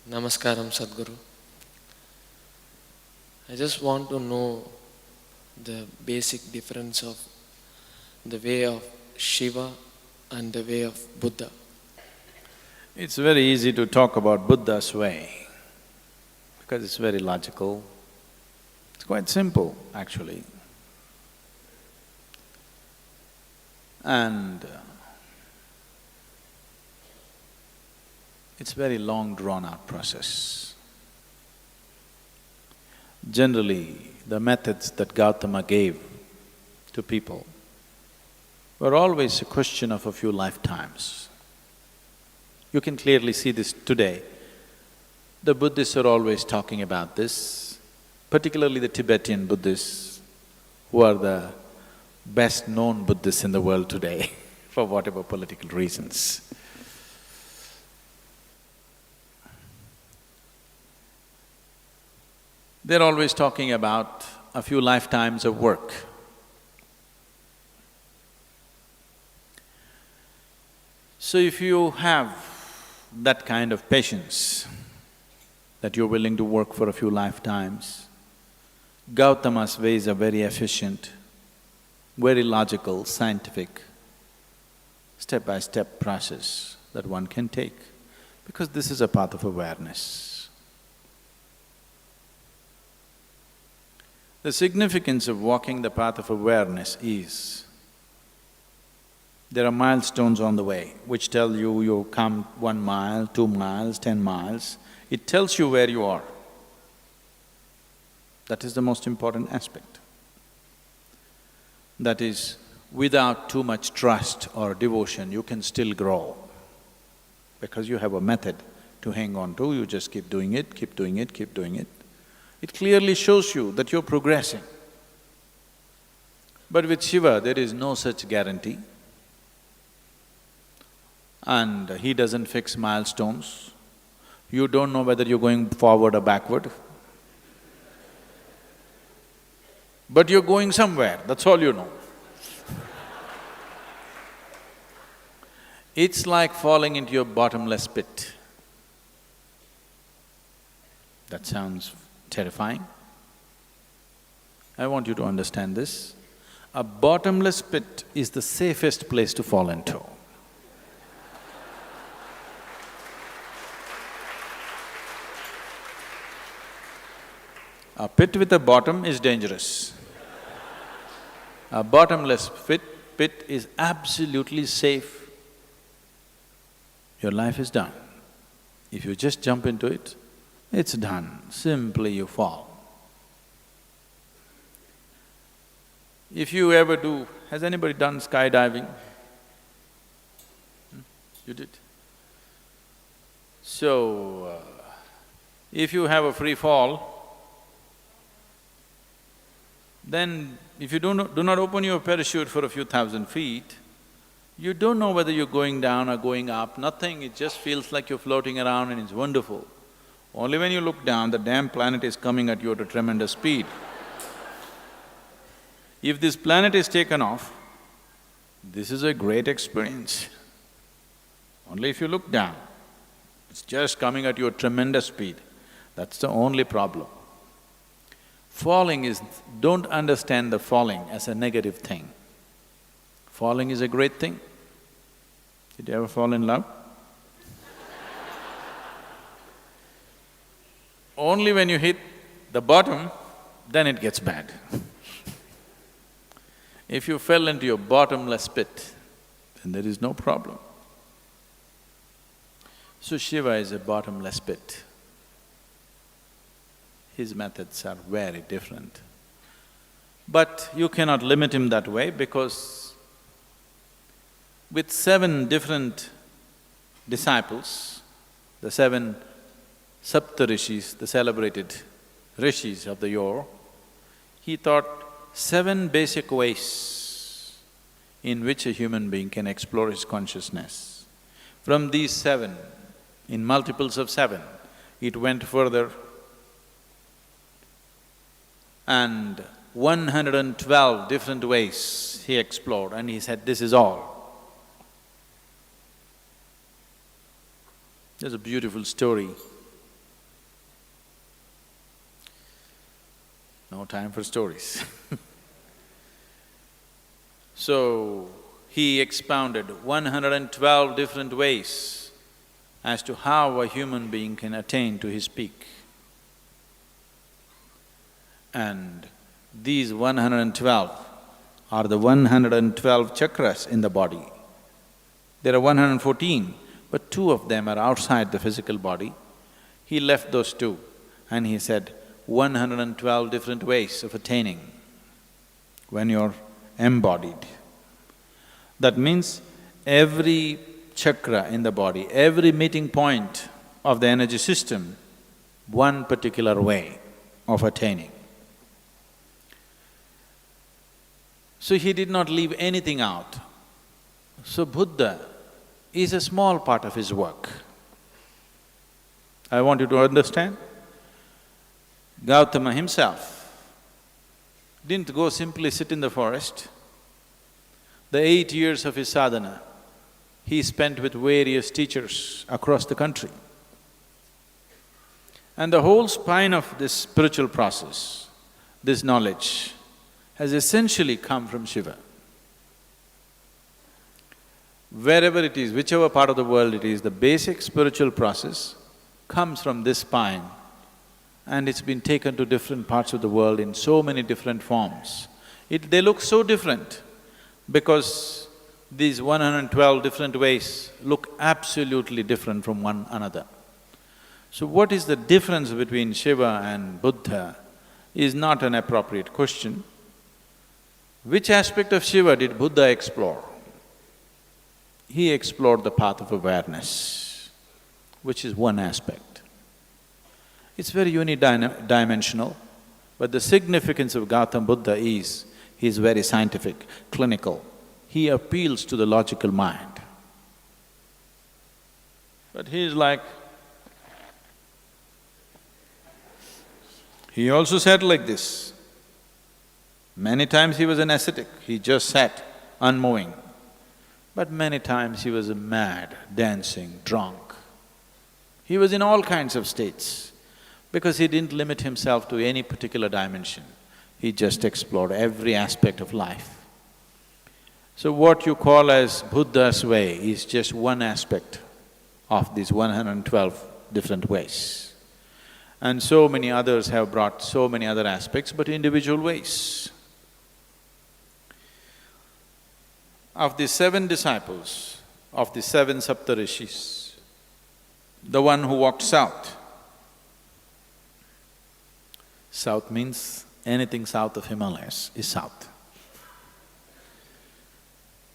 Namaskaram Sadhguru. I just want to know the basic difference of the way of Shiva and the way of Buddha. It's very easy to talk about Buddha's way because it's very logical. It's quite simple, actually. And it's very long drawn-out process. Generally, the methods that Gautama gave to people were always a question of a few lifetimes. You can clearly see this today. The Buddhists are always talking about this, particularly the Tibetan Buddhists, who are the best-known Buddhists in the world today for whatever political reasons. They're always talking about a few lifetimes of work. So if you have that kind of patience, that you're willing to work for a few lifetimes, Gautama's ways are very efficient, very logical, scientific, step-by-step process that one can take, because this is a path of awareness. The significance of walking the path of awareness is, there are milestones on the way which tell you, you come 1 mile, 2 miles, 10 miles, it tells you where you are. That is the most important aspect. That is, without too much trust or devotion, you can still grow. Because you have a method to hang on to, you just keep doing it, keep doing it, keep doing it. It clearly shows you that you're progressing. But with Shiva, there is no such guarantee. And he doesn't fix milestones. You don't know whether you're going forward or backward. But you're going somewhere, that's all you know. It's like falling into your bottomless pit. That sounds terrifying. I want you to understand this. A bottomless pit is the safest place to fall into. A pit with a bottom is dangerous. A bottomless pit is absolutely safe. Your life is done. If you just jump into it, it's done, simply you fall. If you ever do… has anybody done skydiving? You did? So, if you have a free fall, then if you do not open your parachute for a few thousand feet, you don't know whether you're going down or going up, nothing, it just feels like you're floating around and it's wonderful. Only when you look down, the damn planet is coming at you at a tremendous speed. If this planet is taken off, this is a great experience. Only if you look down, it's just coming at you at tremendous speed. That's the only problem. Falling is… don't understand the falling as a negative thing. Falling is a great thing. Did you ever fall in love? Only when you hit the bottom, then it gets bad. If you fell into your bottomless pit, then there is no problem. So Shiva is a bottomless pit. His methods are very different. But you cannot limit him that way because with 7 different disciples, the 7 Saptarishis, the celebrated rishis of the yore, he taught 7 basic ways in which a human being can explore his consciousness. From these 7, in multiples of 7, it went further, and 112 different ways he explored, and he said, this is all. There's a beautiful story No time for stories. So, he expounded 112 different ways as to how a human being can attain to his peak. And these 112 are the 112 chakras in the body. There are 114, but two of them are outside the physical body. He left those two and he said, 112 different ways of attaining when you're embodied. That means every chakra in the body, every meeting point of the energy system, one particular way of attaining. So he did not leave anything out. So Buddha is a small part of his work. I want you to understand. Gautama himself didn't go simply sit in the forest. The 8 years of his sadhana, he spent with various teachers across the country. And the whole spine of this spiritual process, this knowledge, has essentially come from Shiva. Wherever it is, whichever part of the world it is, the basic spiritual process comes from this spine, and it's been taken to different parts of the world in so many different forms. They look so different because these 112 different ways look absolutely different from one another. So what is the difference between Shiva and Buddha is not an appropriate question. Which aspect of Shiva did Buddha explore? He explored the path of awareness, which is one aspect. It's very unidimensional, but the significance of Gautama Buddha is, he's very scientific, clinical. He appeals to the logical mind. But he's like… He also said like this, many times he was an ascetic, he just sat, unmoving. But many times he was mad, dancing, drunk. He was in all kinds of states because he didn't limit himself to any particular dimension. He just explored every aspect of life. So what you call as Buddha's way is just one aspect of these 112 different ways. And so many others have brought so many other aspects, but individual ways. Of the 7 disciples, of the 7 Saptarishis, the one who walked south. South means anything south of Himalayas is south.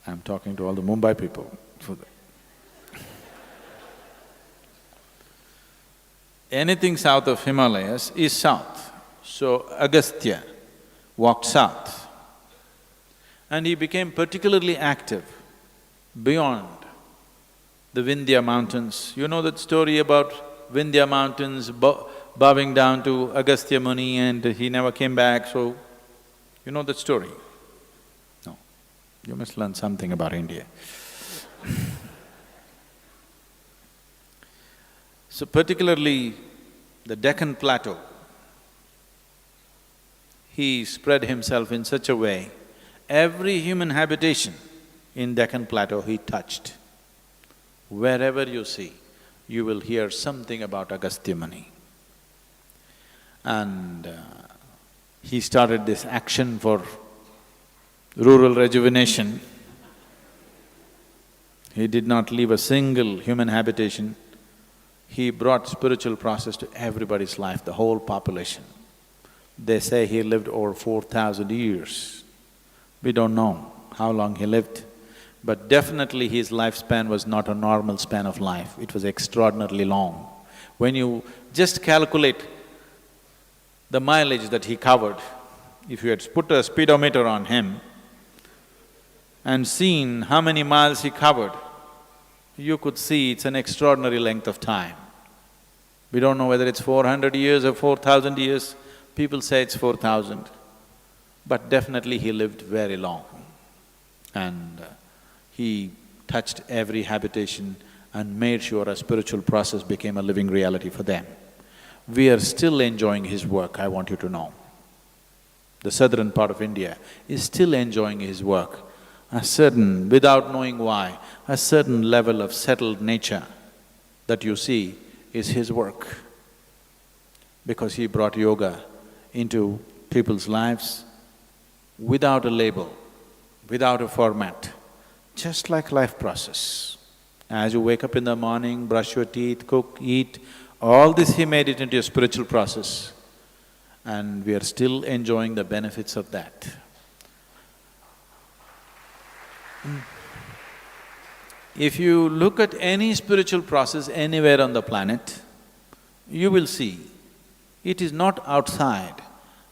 I'm talking to all the Mumbai people. Anything south of Himalayas is south. So Agastya walked south. And he became particularly active beyond the Vindhya mountains. You know that story about Vindhya mountains bowing down to Agastya Muni and he never came back, so… You know that story? No. You must learn something about India. So particularly the Deccan Plateau, he spread himself in such a way, every human habitation in Deccan Plateau he touched. Wherever you see, you will hear something about Agastya Muni. And he started this action for rural rejuvenation. He did not leave a single human habitation. He brought spiritual process to everybody's life, the whole population. They say he lived over 4,000 years. We don't know how long he lived, but definitely his lifespan was not a normal span of life, it was extraordinarily long. When you just calculate the mileage that he covered, if you had put a speedometer on him and seen how many miles he covered, you could see it's an extraordinary length of time. We don't know whether it's 400 years or 4,000 years, people say it's 4,000. But definitely he lived very long. And he touched every habitation and made sure a spiritual process became a living reality for them. We are still enjoying his work, I want you to know. the southern part of India, is still enjoying his work. A certain, without knowing why, a certain level of settled nature that you see is his work. Because he brought yoga into people's lives without a label, without a format, just like life process. As you wake up in the morning, brush your teeth, cook, eat, all this he made it into a spiritual process, and we are still enjoying the benefits of that. If you look at any spiritual process anywhere on the planet, you will see it is not outside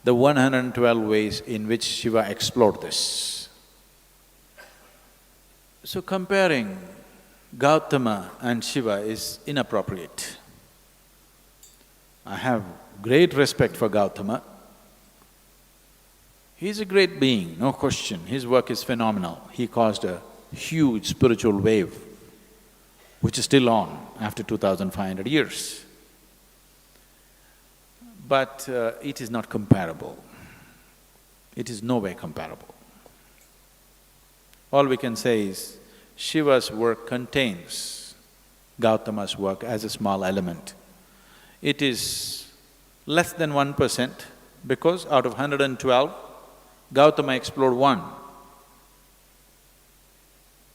the 112 ways in which Shiva explored this. So comparing Gautama and Shiva is inappropriate. I have great respect for Gautama. He's a great being, no question. His work is phenomenal. He caused a huge spiritual wave, which is still on after 2,500 years. But it is not comparable. It is no way comparable. All we can say is, Shiva's work contains Gautama's work as a small element. It is less than 1% because out of 112, Gautama explored one.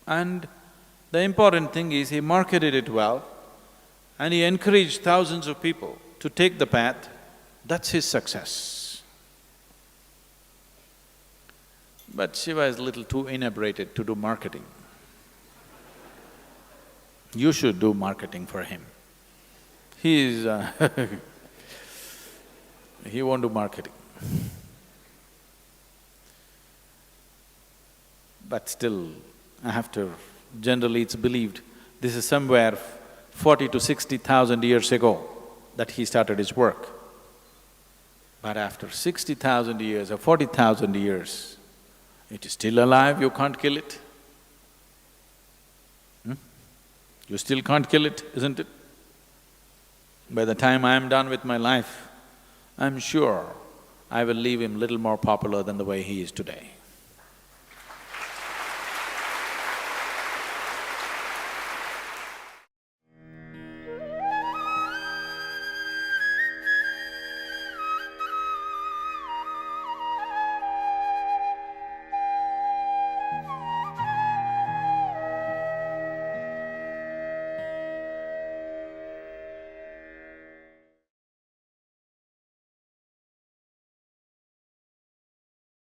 And the important thing is he marketed it well and he encouraged thousands of people to take the path. That's his success. But Shiva is a little too inebriated to do marketing. You should do marketing for him. He is he won't do marketing. But still, generally it's believed, this is somewhere 40 to 60,000 years ago that he started his work. But after 60,000 years or 40,000 years, it is still alive, you can't kill it. You still can't kill it, isn't it? By the time I am done with my life, I'm sure I will leave him little more popular than the way he is today.